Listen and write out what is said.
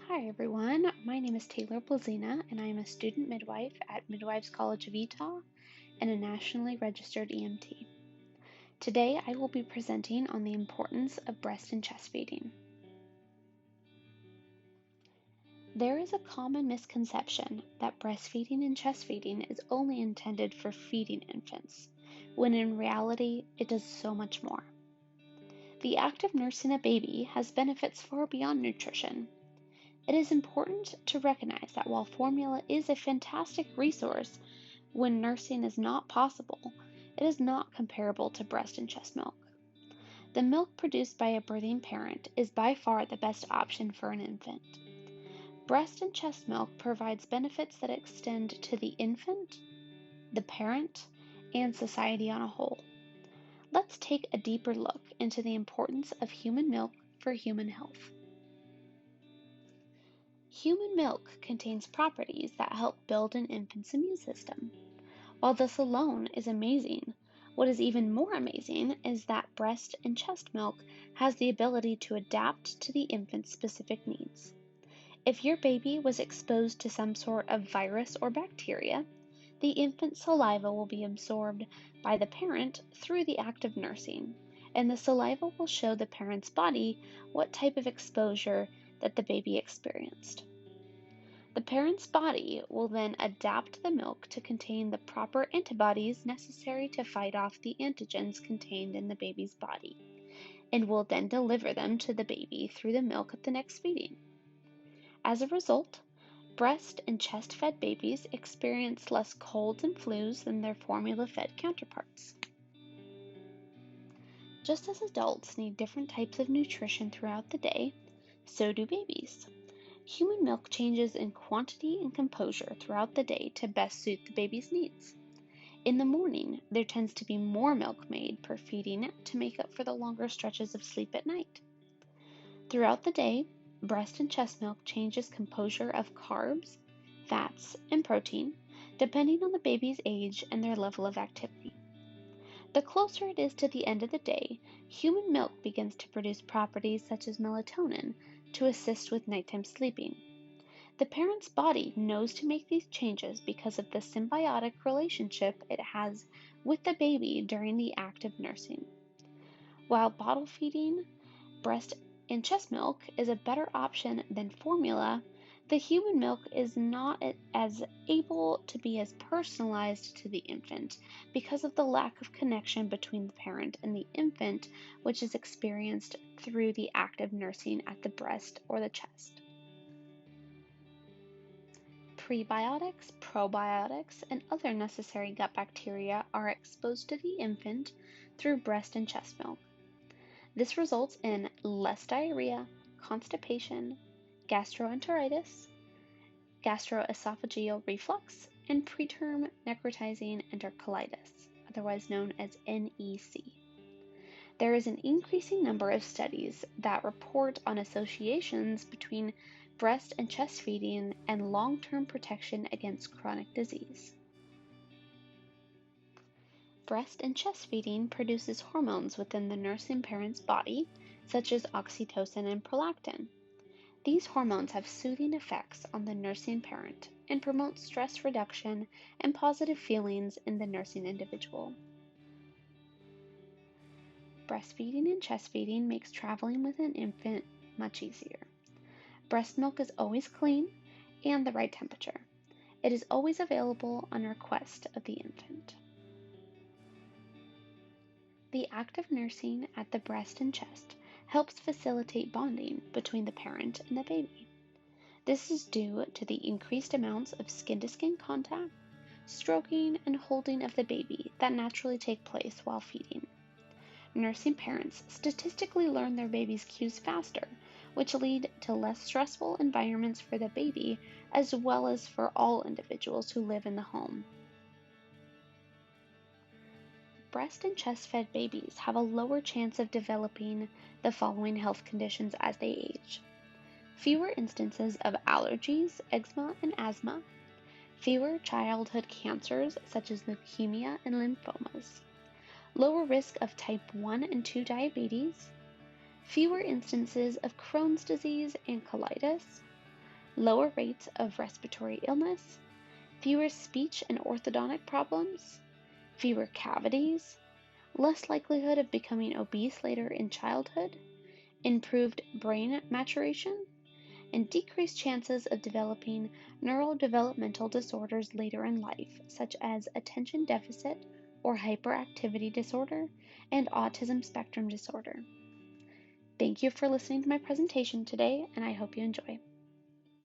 Hi everyone, my name is Taylor Blazina and I am a student midwife at Midwives College of Utah and a nationally registered EMT. Today I will be presenting on the importance of breast and chest feeding. There is a common misconception that breastfeeding and chest feeding is only intended for feeding infants, when in reality it does so much more. The act of nursing a baby has benefits far beyond nutrition. It is important to recognize that while formula is a fantastic resource when nursing is not possible, it is not comparable to breast and chest milk. The milk produced by a birthing parent is by far the best option for an infant. Breast and chest milk provides benefits that extend to the infant, the parent, and society on a whole. Let's take a deeper look into the importance of human milk for human health. Human milk contains properties that help build an infant's immune system. While this alone is amazing, what is even more amazing is that breast and chest milk has the ability to adapt to the infant's specific needs. If your baby was exposed to some sort of virus or bacteria, the infant's saliva will be absorbed by the parent through the act of nursing, and the saliva will show the parent's body what type of exposure that the baby experienced. The parent's body will then adapt the milk to contain the proper antibodies necessary to fight off the antigens contained in the baby's body, and will then deliver them to the baby through the milk at the next feeding. As a result, breast and chest-fed babies experience less colds and flus than their formula-fed counterparts. Just as adults need different types of nutrition throughout the day, so do babies. Human milk changes in quantity and composure throughout the day to best suit the baby's needs. In the morning, there tends to be more milk made per feeding to make up for the longer stretches of sleep at night. Throughout the day, breast and chest milk changes composure of carbs, fats, and protein, depending on the baby's age and their level of activity. The closer it is to the end of the day, human milk begins to produce properties such as melatonin to assist with nighttime sleeping. The parent's body knows to make these changes because of the symbiotic relationship it has with the baby during the act of nursing. While bottle feeding, breast and chest milk is a better option than formula, the human milk is not as able to be as personalized to the infant because of the lack of connection between the parent and the infant, which is experienced through the act of nursing at the breast or the chest. Prebiotics, probiotics, and other necessary gut bacteria are exposed to the infant through breast and chest milk. This results in less diarrhea, constipation, gastroenteritis, gastroesophageal reflux, and preterm necrotizing enterocolitis, otherwise known as NEC. There is an increasing number of studies that report on associations between breast and chest feeding and long-term protection against chronic disease. Breast and chest feeding produces hormones within the nursing parent's body, such as oxytocin and prolactin. These hormones have soothing effects on the nursing parent and promote stress reduction and positive feelings in the nursing individual. Breastfeeding and chest feeding makes traveling with an infant much easier. Breast milk is always clean and the right temperature. It is always available on request of the infant. The act of nursing at the breast and chest helps facilitate bonding between the parent and the baby. This is due to the increased amounts of skin-to-skin contact, stroking, and holding of the baby that naturally take place while feeding. Nursing parents statistically learn their baby's cues faster, which lead to less stressful environments for the baby as well as for all individuals who live in the home. Breast and chest-fed babies have a lower chance of developing the following health conditions as they age: fewer instances of allergies, eczema, and asthma, fewer childhood cancers such as leukemia and lymphomas, lower risk of type 1 and 2 diabetes, fewer instances of Crohn's disease and colitis, lower rates of respiratory illness, fewer speech and orthodontic problems, fewer cavities, less likelihood of becoming obese later in childhood, improved brain maturation, and decreased chances of developing neurodevelopmental disorders later in life, such as attention deficit or hyperactivity disorder and autism spectrum disorder. Thank you for listening to my presentation today, and I hope you enjoy.